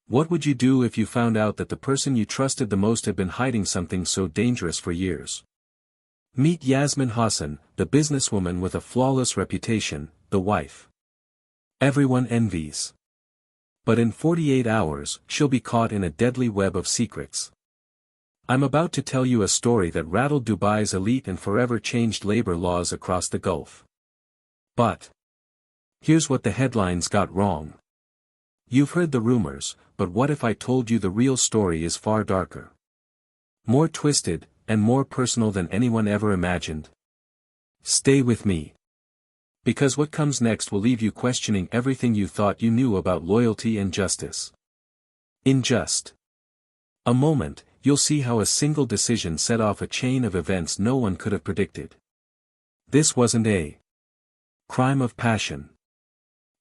What would you do if you found out that the person you trusted the most had been hiding something so dangerous for years? Meet Yasmin Hassan, the businesswoman with a flawless reputation, the wife everyone envies. But in 48 hours, she'll be caught in a deadly web of secrets. I'm about to tell you a story that rattled Dubai's elite and forever changed labor laws across the Gulf. But here's what the headlines got wrong. You've heard the rumors, but what if I told you the real story is far darker? More twisted, and more personal than anyone ever imagined. Stay with me. Because what comes next will leave you questioning everything you thought you knew about loyalty and justice. In just a moment, you'll see how a single decision set off a chain of events no one could have predicted. This wasn't a crime of passion.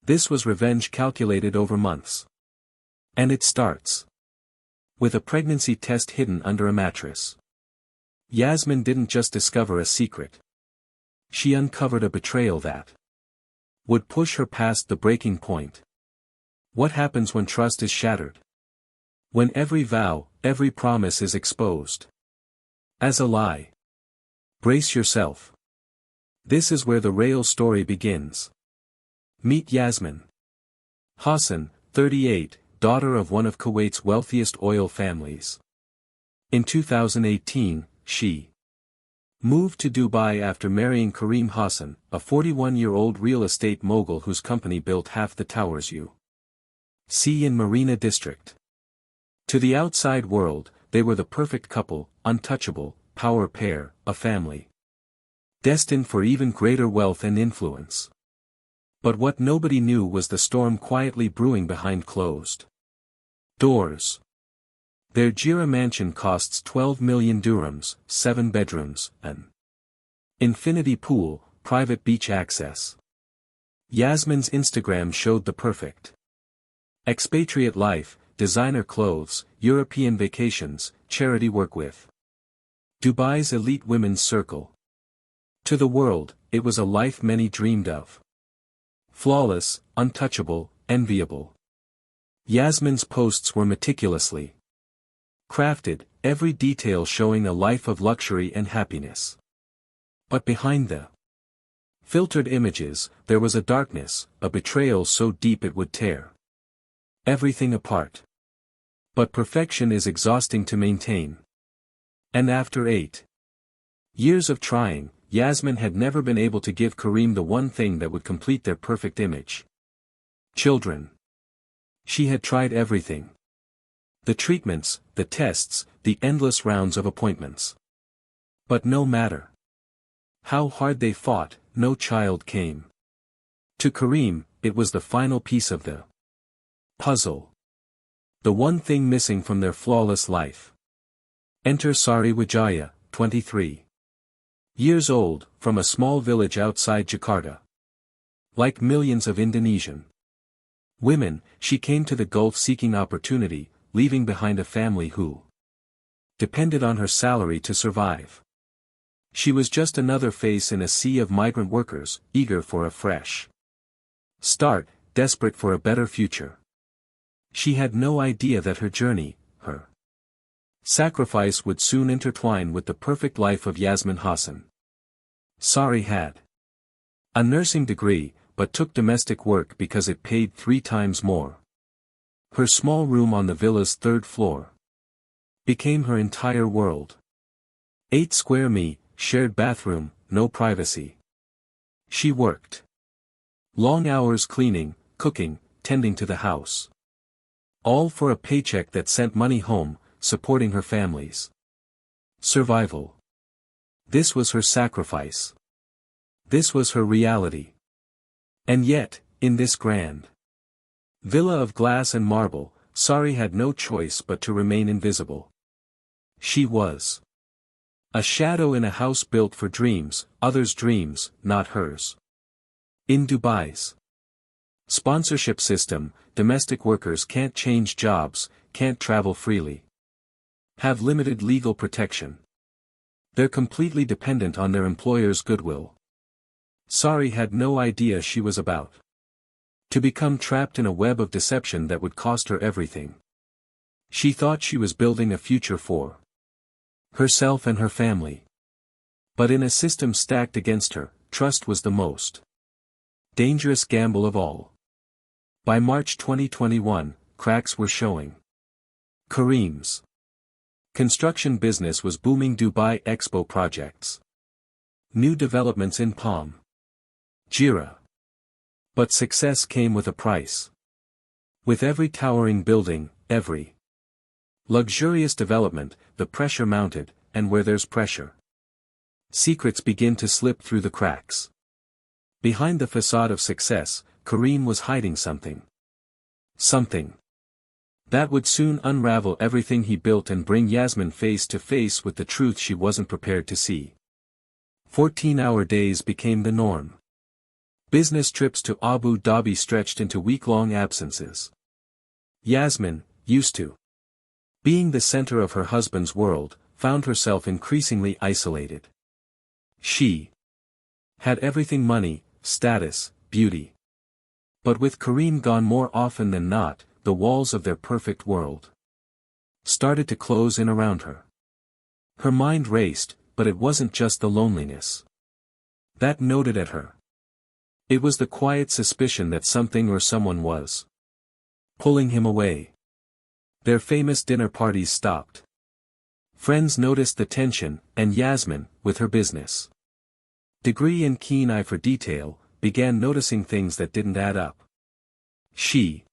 This was revenge calculated over months. And it starts with a pregnancy test hidden under a mattress. Yasmin didn't just discover a secret. She uncovered a betrayal that would push her past the breaking point. What happens when trust is shattered? When every vow, every promise is exposed as a lie. Brace yourself. This is where the real story begins. Meet Yasmin Hassan, 38, daughter of one of Kuwait's wealthiest oil families. In 2018, she moved to Dubai after marrying Karim Hassan, a 41-year-old real estate mogul whose company built half the towers you see in Marina District. To the outside world, they were the perfect couple, untouchable, power pair, a family destined for even greater wealth and influence. But what nobody knew was the storm quietly brewing behind closed doors. Their Jira mansion costs 12 million dirhams, 7 bedrooms, an infinity pool, private beach access. Yasmin's Instagram showed the perfect expatriate life, designer clothes, European vacations, charity work with Dubai's elite women's circle. To the world, it was a life many dreamed of. Flawless, untouchable, enviable. Yasmin's posts were meticulously crafted, every detail showing a life of luxury and happiness. But behind the filtered images, there was a darkness, a betrayal so deep it would tear everything apart. But perfection is exhausting to maintain. And after 8 years of trying, Yasmin had never been able to give Karim the one thing that would complete their perfect image. Children. She had tried everything. The treatments, the tests, the endless rounds of appointments. But no matter how hard they fought, no child came. To Karim, it was the final piece of the puzzle. The one thing missing from their flawless life. Enter Sari Wijaya, 23 years old, from a small village outside Jakarta. Like millions of Indonesian women, she came to the Gulf seeking opportunity, leaving behind a family who depended on her salary to survive. She was just another face in a sea of migrant workers, eager for a fresh start, desperate for a better future. She had no idea that her journey, her sacrifice would soon intertwine with the perfect life of Yasmin Hassan. Sari had a nursing degree, but took domestic work because it paid 3 times more. Her small room on the villa's 3rd floor became her entire world. 8 square meters, shared bathroom, no privacy. She worked long hours cleaning, cooking, tending to the house. All for a paycheck that sent money home, supporting her family's survival. This was her sacrifice. This was her reality. And yet, in this grand villa of glass and marble, Sari had no choice but to remain invisible. She was a shadow in a house built for dreams, others' dreams, not hers. In Dubai's sponsorship system, domestic workers can't change jobs, can't travel freely, have limited legal protection. They're completely dependent on their employer's goodwill. Sari had no idea she was about to become trapped in a web of deception that would cost her everything. She thought she was building a future for herself and her family. But in a system stacked against her, trust was the most dangerous gamble of all. By March 2021, cracks were showing. Kareem's construction business was booming. Dubai Expo projects. New developments in Palm Jira. But success came with a price. With every towering building, every luxurious development, the pressure mounted, and where there's pressure, secrets begin to slip through the cracks. Behind the facade of success, Kareem was hiding something. Something that would soon unravel everything he built and bring Yasmin face to face with the truth she wasn't prepared to see. 14-hour days became the norm. Business trips to Abu Dhabi stretched into week-long absences. Yasmin, used to being the center of her husband's world, found herself increasingly isolated. She had everything: money, status, beauty. But with Kareem gone more often than not, the walls of their perfect world started to close in around her. Her mind raced, but it wasn't just the loneliness that gnawed at her. It was the quiet suspicion that something or someone was pulling him away. Their famous dinner parties stopped. Friends noticed the tension, and Yasmin, with her business degree and keen eye for detail, began noticing things that didn't add up. She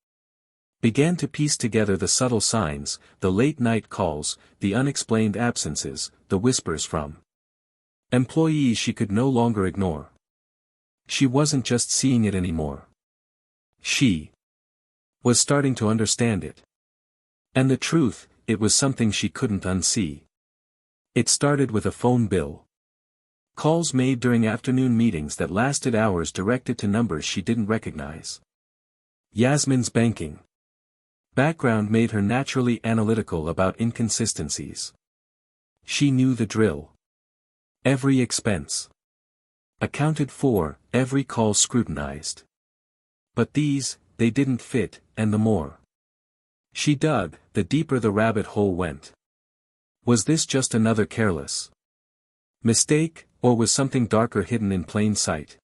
began to piece together the subtle signs, the late-night calls, the unexplained absences, the whispers from employees she could no longer ignore. She wasn't just seeing it anymore. She was starting to understand it. And the truth, it was something she couldn't unsee. It started with a phone bill. Calls made during afternoon meetings that lasted hours directed to numbers she didn't recognize. Yasmin's banking background made her naturally analytical about inconsistencies. She knew the drill. Every expense accounted for, every call scrutinized. But these, they didn't fit, and the more she dug, the deeper the rabbit hole went. Was this just another careless mistake, or was something darker hidden in plain sight?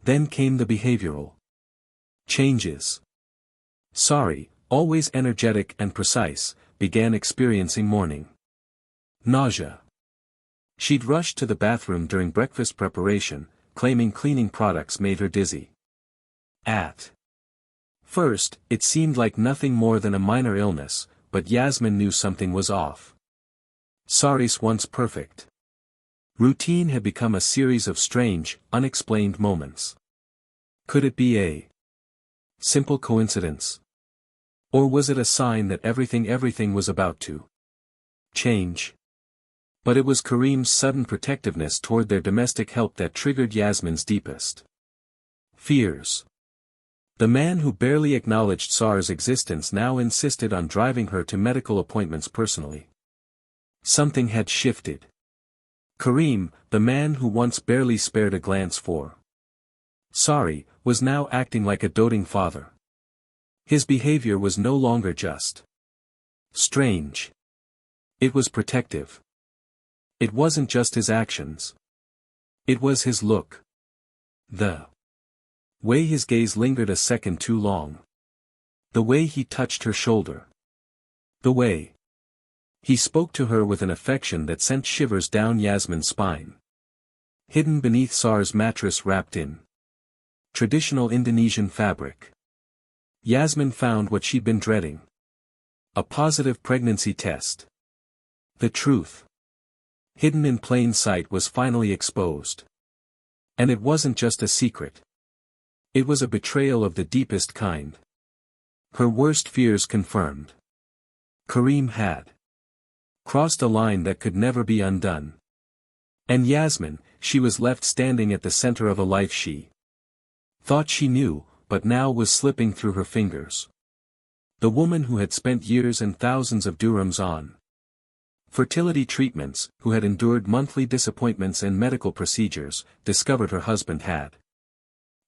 Then came the behavioral changes. Sorry, always energetic and precise, began experiencing morning nausea. She'd rush to the bathroom during breakfast preparation, claiming cleaning products made her dizzy. At first, it seemed like nothing more than a minor illness, but Yasmin knew something was off. Sari's once perfect routine had become a series of strange, unexplained moments. Could it be a simple coincidence? Or was it a sign that everything was about to change? But it was Kareem's sudden protectiveness toward their domestic help that triggered Yasmin's deepest fears. The man who barely acknowledged Sar's existence now insisted on driving her to medical appointments personally. Something had shifted. Kareem, the man who once barely spared a glance for Sari, was now acting like a doting father. His behavior was no longer just strange. It was protective. It wasn't just his actions. It was his look. The way his gaze lingered a second too long. The way he touched her shoulder. The way he spoke to her with an affection that sent shivers down Yasmin's spine. Hidden beneath Sar's mattress wrapped in traditional Indonesian fabric, Yasmin found what she'd been dreading. A positive pregnancy test. The truth, hidden in plain sight, was finally exposed. And it wasn't just a secret. It was a betrayal of the deepest kind. Her worst fears confirmed. Kareem had crossed a line that could never be undone. And Yasmin, she was left standing at the center of a life she thought she knew, but now was slipping through her fingers. The woman who had spent years and thousands of dirhams on fertility treatments, who had endured monthly disappointments and medical procedures, discovered her husband had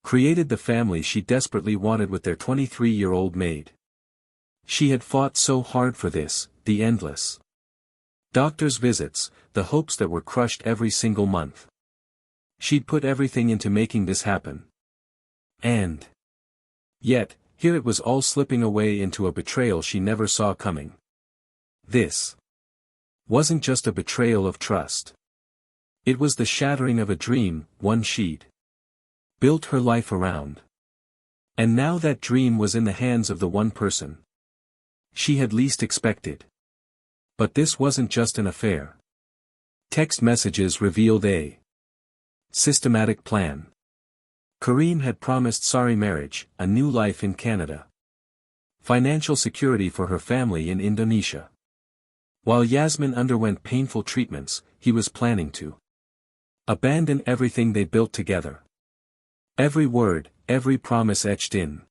created the family she desperately wanted with their 23-year-old maid. She had fought so hard for this, the endless doctor's visits, the hopes that were crushed every single month. She'd put everything into making this happen. And yet, here it was all slipping away into a betrayal she never saw coming. This wasn't just a betrayal of trust. It was the shattering of a dream, one she'd built her life around. And now that dream was in the hands of the one person she had least expected. But this wasn't just an affair. Text messages revealed a systematic plan. Kareem had promised Sari marriage, a new life in Canada, financial security for her family in Indonesia. While Yasmin underwent painful treatments, he was planning to abandon everything they built together. Every word, every promise etched in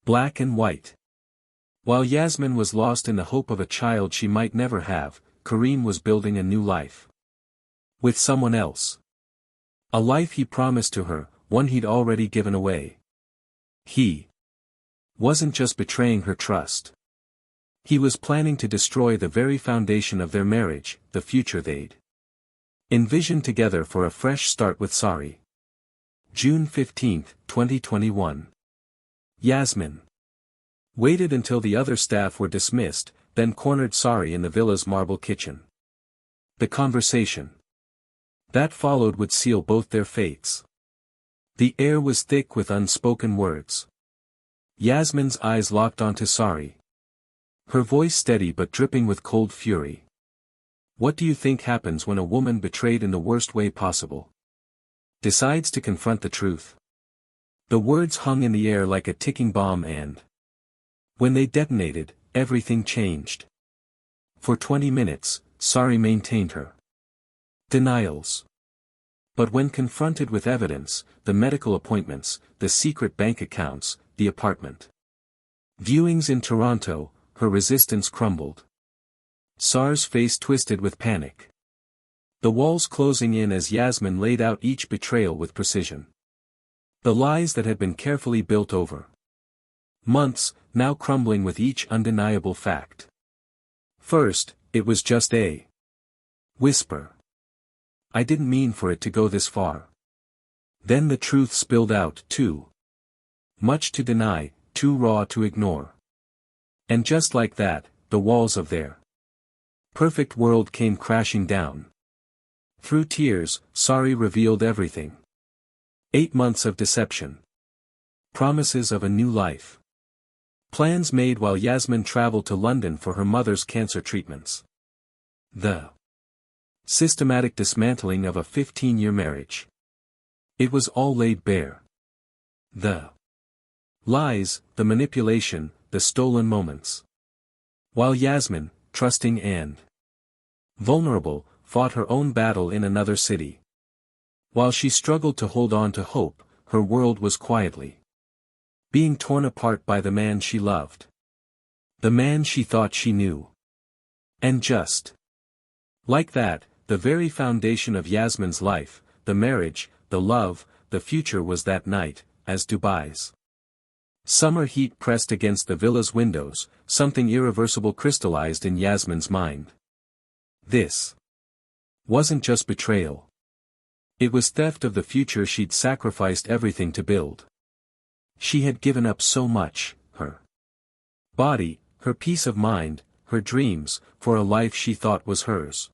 black and white. While Yasmin was lost in the hope of a child she might never have, Kareem was building a new life with someone else. A life he promised to her, one he'd already given away. He wasn't just betraying her trust. He was planning to destroy the very foundation of their marriage, the future they'd envisioned together for a fresh start with Sari. June 15, 2021. Yasmin waited until the other staff were dismissed, then cornered Sari in the villa's marble kitchen. The conversation that followed would seal both their fates. The air was thick with unspoken words. Yasmin's eyes locked onto Sari, her voice steady but dripping with cold fury. What do you think happens when a woman betrayed in the worst way possible decides to confront the truth? The words hung in the air like a ticking bomb, and when they detonated, everything changed. For 20 minutes, Sari maintained her denials. But when confronted with evidence, the medical appointments, the secret bank accounts, the apartment viewings in Toronto, her resistance crumbled. Sar's face twisted with panic. The walls closing in as Yasmin laid out each betrayal with precision. The lies that had been carefully built over months, now crumbling with each undeniable fact. First, it was just a whisper. I didn't mean for it to go this far. Then the truth spilled out, too much to deny, too raw to ignore. And just like that, the walls of their perfect world came crashing down. Through tears, Sari revealed everything. 8 months of deception. Promises of a new life. Plans made while Yasmin traveled to London for her mother's cancer treatments. The systematic dismantling of a 15-year marriage. It was all laid bare. The lies, the manipulation, the stolen moments. While Yasmin, trusting and vulnerable, fought her own battle in another city. While she struggled to hold on to hope, her world was quietly being torn apart by the man she loved. The man she thought she knew. And just like that, the very foundation of Yasmin's life, the marriage, the love, the future was that night, as Dubai's summer heat pressed against the villa's windows, something irreversible crystallized in Yasmin's mind. This wasn't just betrayal. It was theft of the future she'd sacrificed everything to build. She had given up so much, her body, her peace of mind, her dreams, for a life she thought was hers.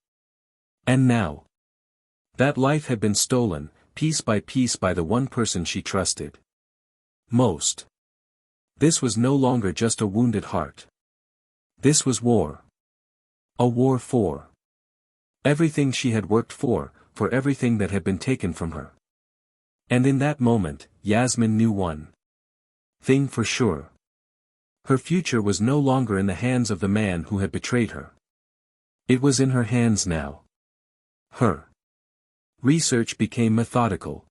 And now, that life had been stolen, piece by the one person she trusted most. This was no longer just a wounded heart. This was war. A war for everything she had worked for everything that had been taken from her. And in that moment, Yasmin knew one thing for sure. Her future was no longer in the hands of the man who had betrayed her. It was in her hands now. Her research became methodical.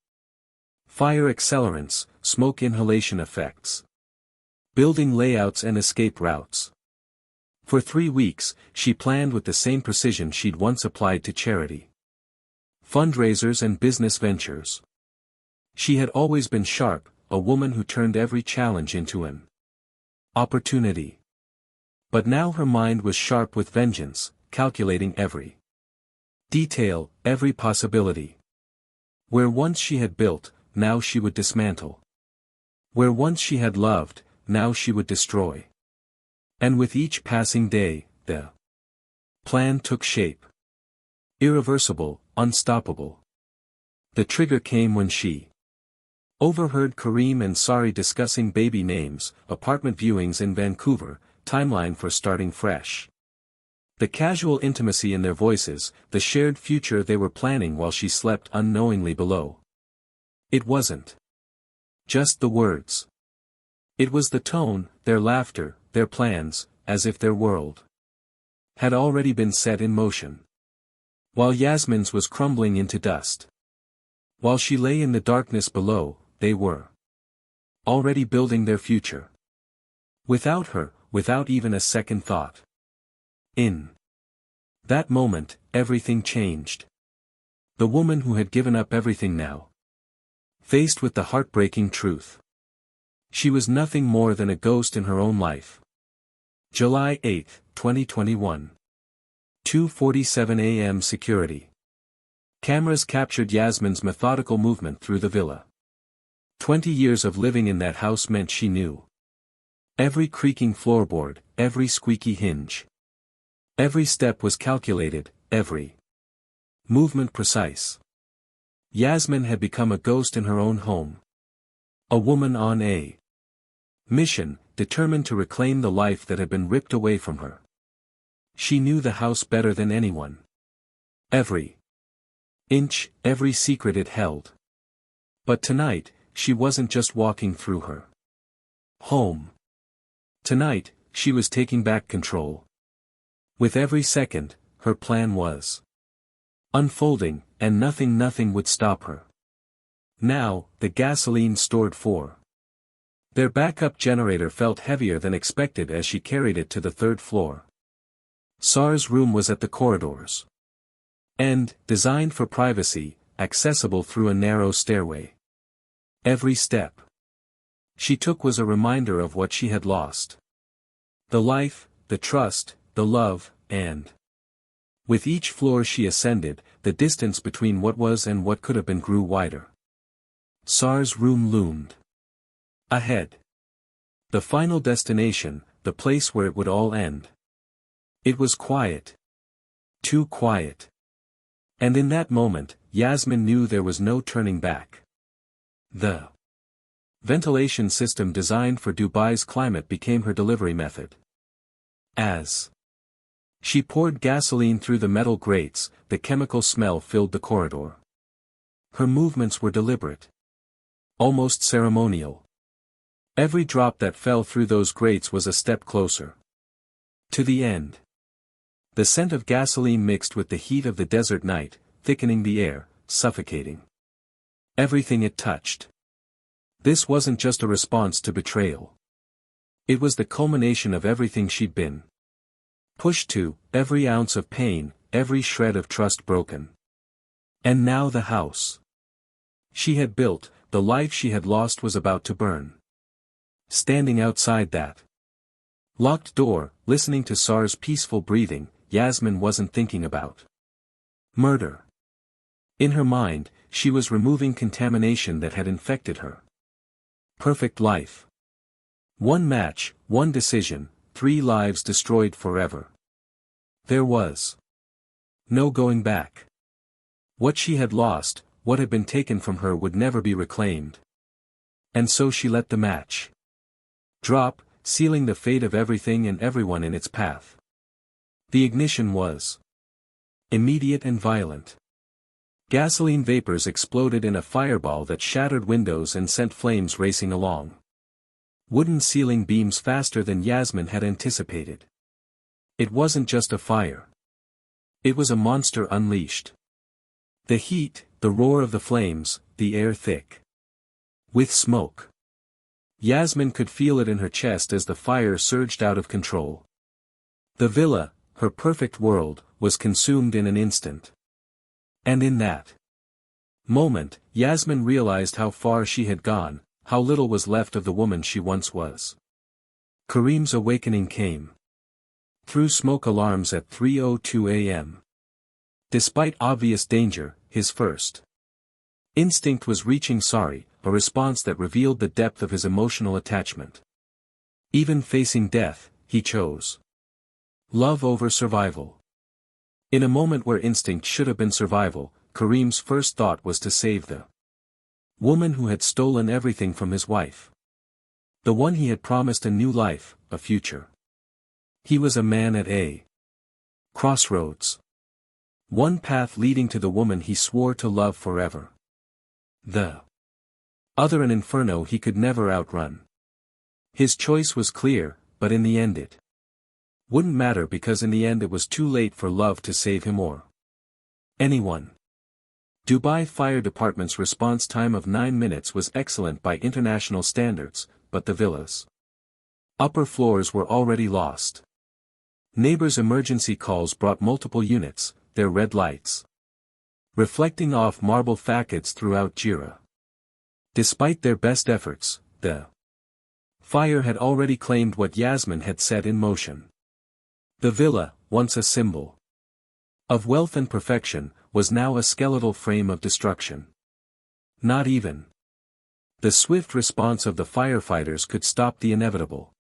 Fire accelerants, smoke inhalation effects. Building layouts and escape routes. For 3 weeks, she planned with the same precision she'd once applied to charity, fundraisers and business ventures. She had always been sharp, a woman who turned every challenge into an opportunity. But now her mind was sharp with vengeance, calculating every detail, every possibility. Where once she had built, now she would dismantle. Where once she had loved, now she would destroy. And with each passing day, the plan took shape. Irreversible, unstoppable. The trigger came when she overheard Kareem and Sari discussing baby names, apartment viewings in Vancouver, timeline for starting fresh. The casual intimacy in their voices, the shared future they were planning while she slept unknowingly below. It wasn't just the words. It was the tone, their laughter, their plans, as if their world had already been set in motion. While Yasmin's was crumbling into dust. While she lay in the darkness below, they were already building their future. Without her, without even a second thought. In that moment, everything changed. The woman who had given up everything now, faced with the heartbreaking truth. She was nothing more than a ghost in her own life. July 8, 2021. 2:47 a.m. Security. Cameras captured Yasmin's methodical movement through the villa. 20 years of living in that house meant she knew every creaking floorboard, every squeaky hinge. Every step was calculated, every movement precise. Yasmin had become a ghost in her own home. A woman on a mission, determined to reclaim the life that had been ripped away from her. She knew the house better than anyone. Every inch, every secret it held. But tonight, she wasn't just walking through her home. Tonight, she was taking back control. With every second, her plan was unfolding, and nothing would stop her. Now, the gasoline stored for their backup generator felt heavier than expected as she carried it to the third floor. Sar's room was at the corridor's end, designed for privacy, accessible through a narrow stairway. Every step she took was a reminder of what she had lost. The life, the trust, the love, and with each floor she ascended, the distance between what was and what could have been grew wider. Sar's room loomed ahead. The final destination, the place where it would all end. It was quiet. Too quiet. And in that moment, Yasmin knew there was no turning back. The ventilation system designed for Dubai's climate became her delivery method. As she poured gasoline through the metal grates, the chemical smell filled the corridor. Her movements were deliberate. Almost ceremonial. Every drop that fell through those grates was a step closer to the end. The scent of gasoline mixed with the heat of the desert night, thickening the air, suffocating everything it touched. This wasn't just a response to betrayal. It was the culmination of everything she'd been pushed to, every ounce of pain, every shred of trust broken. And now the house she had built, the life she had lost was about to burn. Standing outside that locked door, listening to Sar's peaceful breathing, Yasmin wasn't thinking about murder. In her mind, she was removing contamination that had infected her. Perfect life. One match, one decision, 3 lives destroyed forever. There was no going back. What she had lost, what had been taken from her would never be reclaimed. And so she let the match drop, sealing the fate of everything and everyone in its path. The ignition was immediate and violent. Gasoline vapors exploded in a fireball that shattered windows and sent flames racing along wooden ceiling beams faster than Yasmin had anticipated. It wasn't just a fire. It was a monster unleashed. The heat, the roar of the flames, the air thick with smoke. Yasmin could feel it in her chest as the fire surged out of control. The villa, her perfect world, was consumed in an instant. And in that moment, Yasmin realized how far she had gone, how little was left of the woman she once was. Kareem's awakening came. threw smoke alarms at 3:02 a.m. Despite obvious danger, his first instinct was reaching sorry, a response that revealed the depth of his emotional attachment. Even facing death, he chose love over survival. In a moment where instinct should have been survival, Kareem's first thought was to save the woman who had stolen everything from his wife. The one he had promised a new life, a future. He was a man at a crossroads. One path leading to the woman he swore to love forever. The other an inferno he could never outrun. His choice was clear, but in the end it wouldn't matter because in the end it was too late for love to save him or anyone. Dubai Fire Department's response time of 9 minutes was excellent by international standards, but the villa's upper floors were already lost. Neighbors' emergency calls brought multiple units, their red lights reflecting off marble facades throughout Jira. Despite their best efforts, the fire had already claimed what Yasmin had set in motion. The villa, once a symbol of wealth and perfection, was now a skeletal frame of destruction. Not even the swift response of the firefighters could stop the inevitable.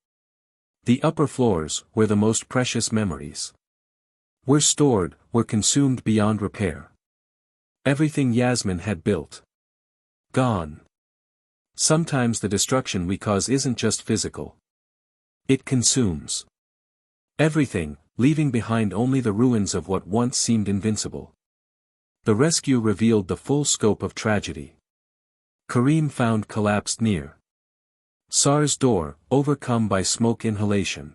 The upper floors, where the most precious memories were stored, were consumed beyond repair. Everything Yasmin had built gone. Sometimes the destruction we cause isn't just physical. It consumes everything, leaving behind only the ruins of what once seemed invincible. The rescue revealed the full scope of tragedy. Kareem found collapsed near Sar's door, overcome by smoke inhalation.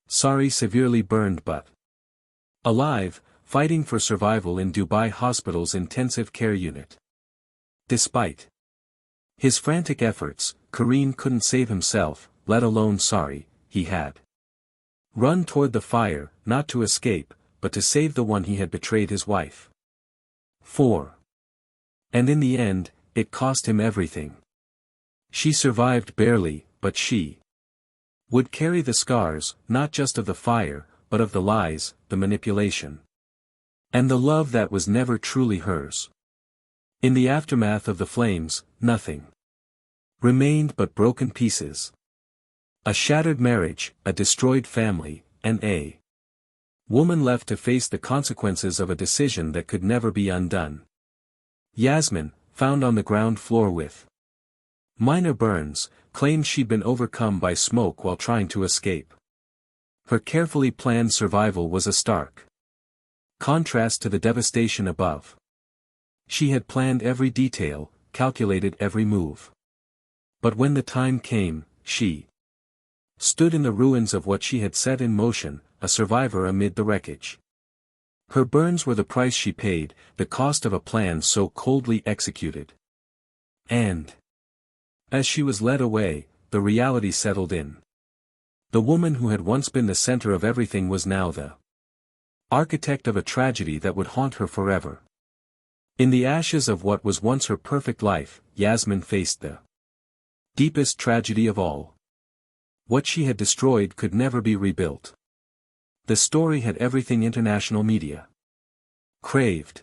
Sari severely burned but alive, fighting for survival in Dubai Hospital's intensive care unit. Despite his frantic efforts, Kareem couldn't save himself, let alone Sari. He had run toward the fire, not to escape, but to save the one he had betrayed, his wife. 4. And in the end, it cost him everything. She survived barely, but she would carry the scars, not just of the fire, but of the lies, the manipulation, and the love that was never truly hers. In the aftermath of the flames, nothing remained but broken pieces. A shattered marriage, a destroyed family, and a woman left to face the consequences of a decision that could never be undone. Yasmin, found on the ground floor with minor burns, claimed she'd been overcome by smoke while trying to escape. Her carefully planned survival was a stark contrast to the devastation above. She had planned every detail, calculated every move. But when the time came, she stood in the ruins of what she had set in motion, a survivor amid the wreckage. Her burns were the price she paid, the cost of a plan so coldly executed. And as she was led away, the reality settled in. The woman who had once been the center of everything was now the architect of a tragedy that would haunt her forever. In the ashes of what was once her perfect life, Yasmin faced the deepest tragedy of all. What she had destroyed could never be rebuilt. The story had everything international media craved: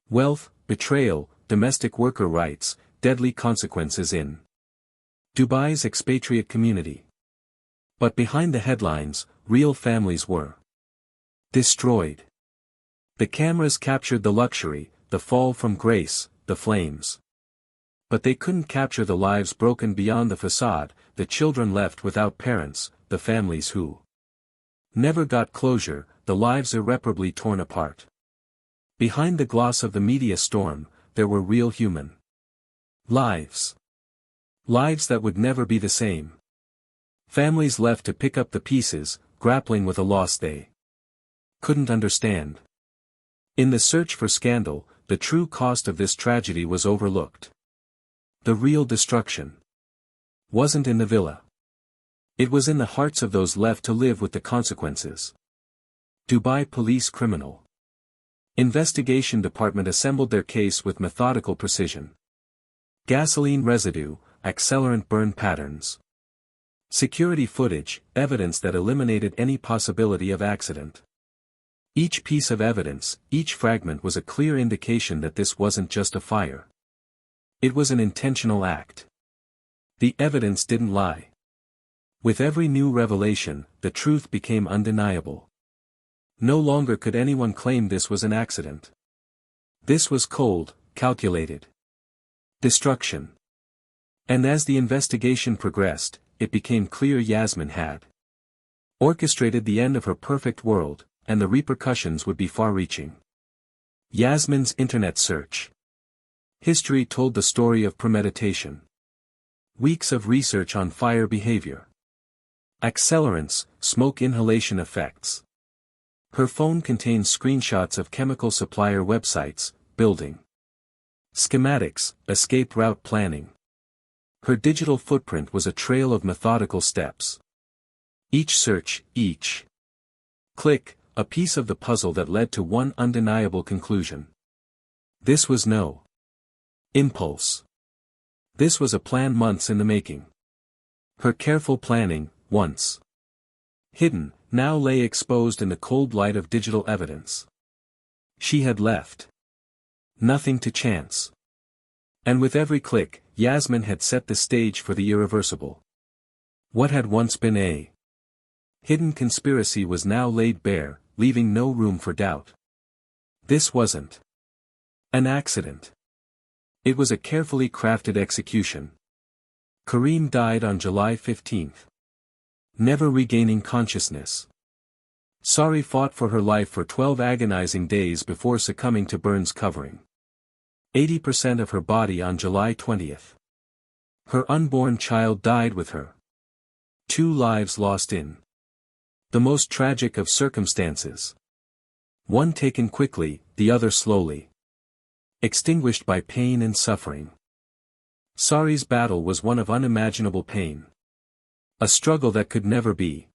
wealth, betrayal, domestic worker rights, deadly consequences in Dubai's expatriate community. But behind the headlines, real families were destroyed. The cameras captured the luxury, the fall from grace, the flames. But they couldn't capture the lives broken beyond the facade, the children left without parents, the families who never got closure, the lives irreparably torn apart. Behind the gloss of the media storm, there were real human lives. Lives that would never be the same. Families left to pick up the pieces, grappling with a loss they couldn't understand. In the search for scandal, the true cost of this tragedy was overlooked. The real destruction wasn't in the villa. It was in the hearts of those left to live with the consequences. Dubai Police Criminal Investigation Department assembled their case with methodical precision. Gasoline residue, accelerant burn patterns, Security footage, evidence that eliminated any possibility of accident. Each piece of evidence, each fragment was a clear indication that this wasn't just a fire. It was an intentional act. The evidence didn't lie. With every new revelation, the truth became undeniable. No longer could anyone claim this was an accident. This was cold, calculated destruction. And as the investigation progressed, it became clear Yasmin had orchestrated the end of her perfect world, and the repercussions would be far-reaching. Yasmin's internet search. History told the story of premeditation. Weeks of research on fire behavior. Accelerants, smoke inhalation effects. Her phone contained screenshots of chemical supplier websites, building schematics, escape route planning. Her digital footprint was a trail of methodical steps. Each search, each click, a piece of the puzzle that led to one undeniable conclusion. This was no impulse. This was a plan months in the making. Her careful planning, once hidden, now lay exposed in the cold light of digital evidence. She had left nothing to chance. And with every click, Yasmin had set the stage for the irreversible. What had once been a hidden conspiracy was now laid bare, leaving no room for doubt. This wasn't an accident. It was a carefully crafted execution. Kareem died on July 15. Never regaining consciousness. Sari fought for her life for 12 agonizing days before succumbing to burns covering 80% of her body on July 20. Her unborn child died with her. 2 lives lost in the most tragic of circumstances. One taken quickly, the other slowly. Extinguished by pain and suffering. Sari's battle was one of unimaginable pain. A struggle that could never be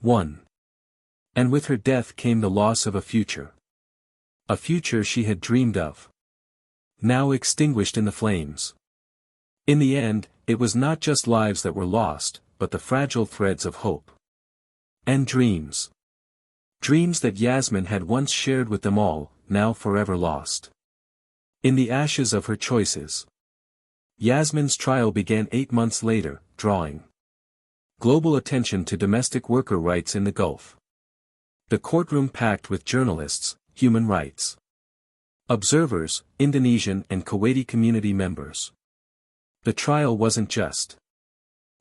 won. And with her death came the loss of a future. A future she had dreamed of. Now extinguished in the flames. In the end, it was not just lives that were lost, but the fragile threads of hope. And dreams. Dreams that Yasmin had once shared with them all, now forever lost. In the ashes of her choices. Yasmin's trial began 8 months later, drawing global attention to domestic worker rights in the Gulf. The courtroom packed with journalists, human rights observers, Indonesian and Kuwaiti community members. The trial wasn't just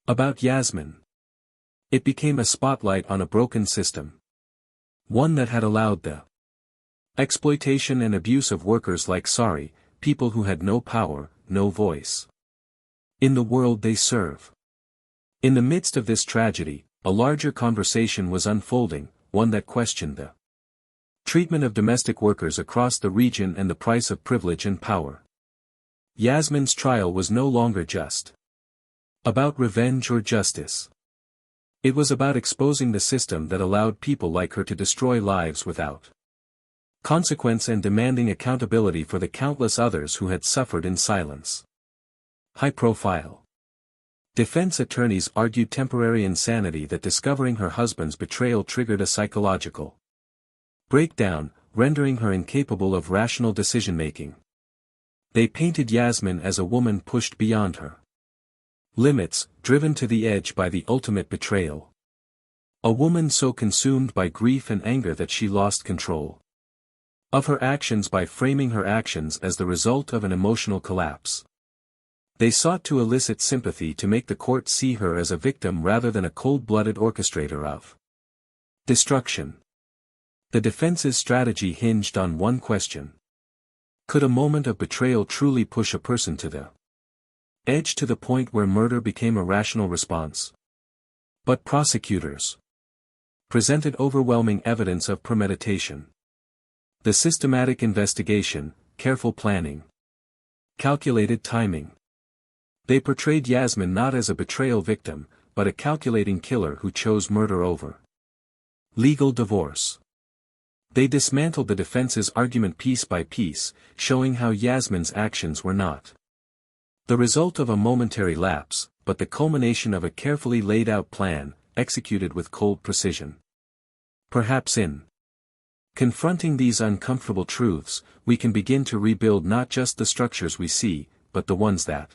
about Yasmin. It became a spotlight on a broken system. One that had allowed the exploitation and abuse of workers like Sari, people who had no power, no voice in the world they serve. In the midst of this tragedy, a larger conversation was unfolding, one that questioned the treatment of domestic workers across the region and the price of privilege and power. Yasmin's trial was no longer just about revenge or justice. It was about exposing the system that allowed people like her to destroy lives without consequence and demanding accountability for the countless others who had suffered in silence. High profile. Defense attorneys argued temporary insanity that discovering her husband's betrayal triggered a psychological breakdown, rendering her incapable of rational decision-making. They painted Yasmin as a woman pushed beyond her limits, driven to the edge by the ultimate betrayal. A woman so consumed by grief and anger that she lost control of her actions by framing her actions as the result of an emotional collapse. They sought to elicit sympathy to make the court see her as a victim rather than a cold-blooded orchestrator of destruction. The defense's strategy hinged on one question. Could a moment of betrayal truly push a person to the edge to the point where murder became a rational response? But prosecutors presented overwhelming evidence of premeditation. The systematic investigation, careful planning, calculated timing. They portrayed Yasmin not as a betrayal victim, but a calculating killer who chose murder over legal divorce. They dismantled the defense's argument piece by piece, showing how Yasmin's actions were not the result of a momentary lapse, but the culmination of a carefully laid out plan, executed with cold precision. Perhaps in confronting these uncomfortable truths, we can begin to rebuild not just the structures we see, but the ones that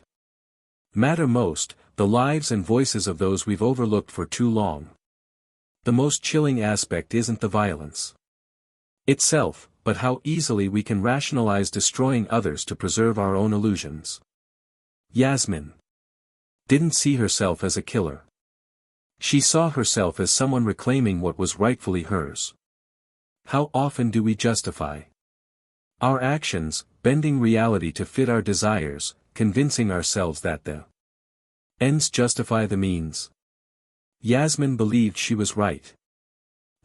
matter most, the lives and voices of those we've overlooked for too long. The most chilling aspect isn't the violence itself, but how easily we can rationalize destroying others to preserve our own illusions. Yasmin didn't see herself as a killer. She saw herself as someone reclaiming what was rightfully hers. How often do we justify our actions, bending reality to fit our desires, convincing ourselves that the ends justify the means? Yasmin believed she was right.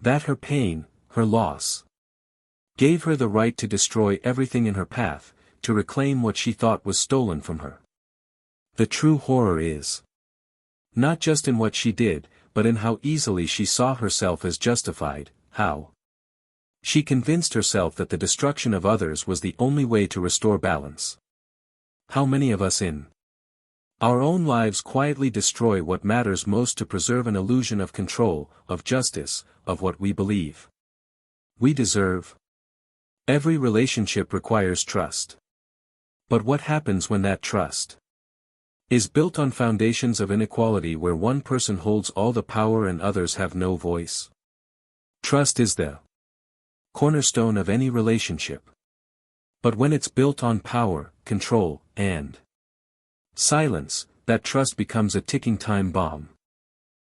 That her pain, her loss, gave her the right to destroy everything in her path, to reclaim what she thought was stolen from her. The true horror is not just in what she did, but in how easily she saw herself as justified, how she convinced herself that the destruction of others was the only way to restore balance. How many of us in our own lives quietly destroy what matters most to preserve an illusion of control, of justice, of what we believe we deserve? Every relationship requires trust. But what happens when that trust is built on foundations of inequality, where one person holds all the power and others have no voice? Trust is the cornerstone of any relationship. But when it's built on power, control, and silence, that trust becomes a ticking time bomb.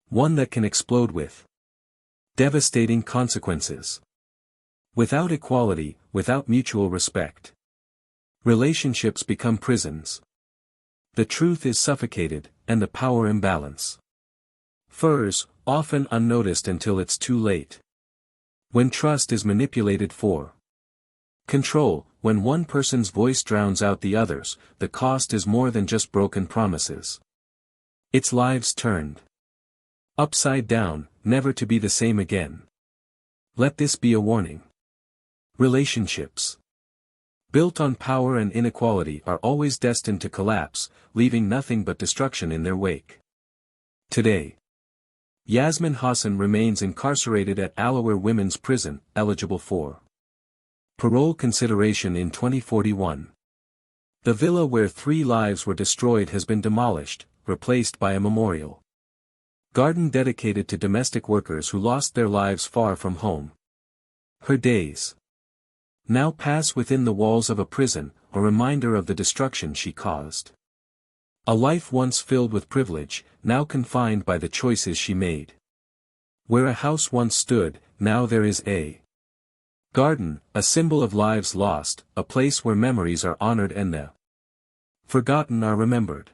One that can explode with devastating consequences. Without equality, without mutual respect, relationships become prisons. The truth is suffocated, and the power imbalance furs, often unnoticed until it's too late. When trust is manipulated for control, when one person's voice drowns out the others, the cost is more than just broken promises. It's lives turned upside down, never to be the same again. Let this be a warning. Relationships built on power and inequality are always destined to collapse, leaving nothing but destruction in their wake. Today, Yasmin Hassan remains incarcerated at Alawar Women's Prison, eligible for parole consideration in 2041. The villa where 3 lives were destroyed has been demolished, replaced by a memorial garden dedicated to domestic workers who lost their lives far from home. Her days now pass within the walls of a prison, a reminder of the destruction she caused. A life once filled with privilege, now confined by the choices she made. Where a house once stood, now there is a garden, a symbol of lives lost, a place where memories are honored and the forgotten are remembered.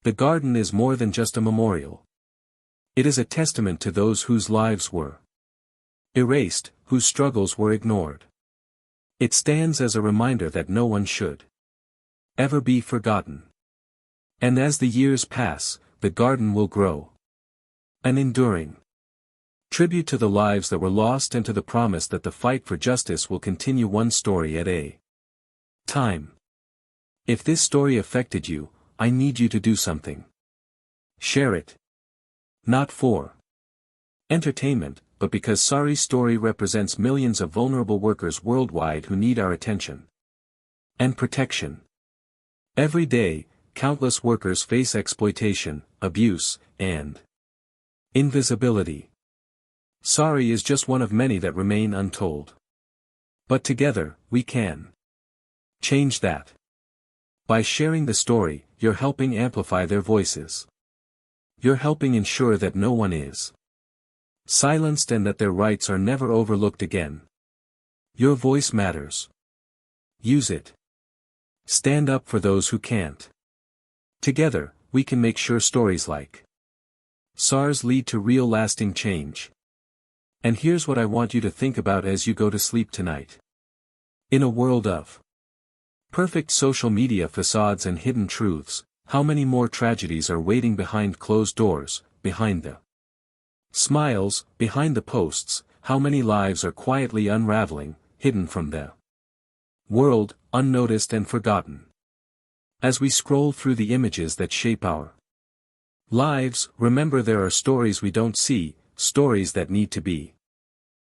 The garden is more than just a memorial. It is a testament to those whose lives were erased, whose struggles were ignored. It stands as a reminder that no one should ever be forgotten. And as the years pass, the garden will grow. An enduring tribute to the lives that were lost and to the promise that the fight for justice will continue, one story at a time. If this story affected you, I need you to do something. Share it. Not for entertainment, but because Sari's story represents millions of vulnerable workers worldwide who need our attention and protection. Every day, countless workers face exploitation, abuse, and invisibility. Sari is just one of many that remain untold. But together, we can change that. By sharing the story, you're helping amplify their voices. You're helping ensure that no one is silenced and that their rights are never overlooked again. Your voice matters. Use it. Stand up for those who can't. Together, we can make sure stories like SARS lead to real lasting change. And here's what I want you to think about as you go to sleep tonight. In a world of perfect social media facades and hidden truths, how many more tragedies are waiting behind closed doors, behind the smiles, behind the posts? How many lives are quietly unraveling, hidden from the world, unnoticed and forgotten? As we scroll through the images that shape our Lives, remember there are stories we don't see, stories that need to be.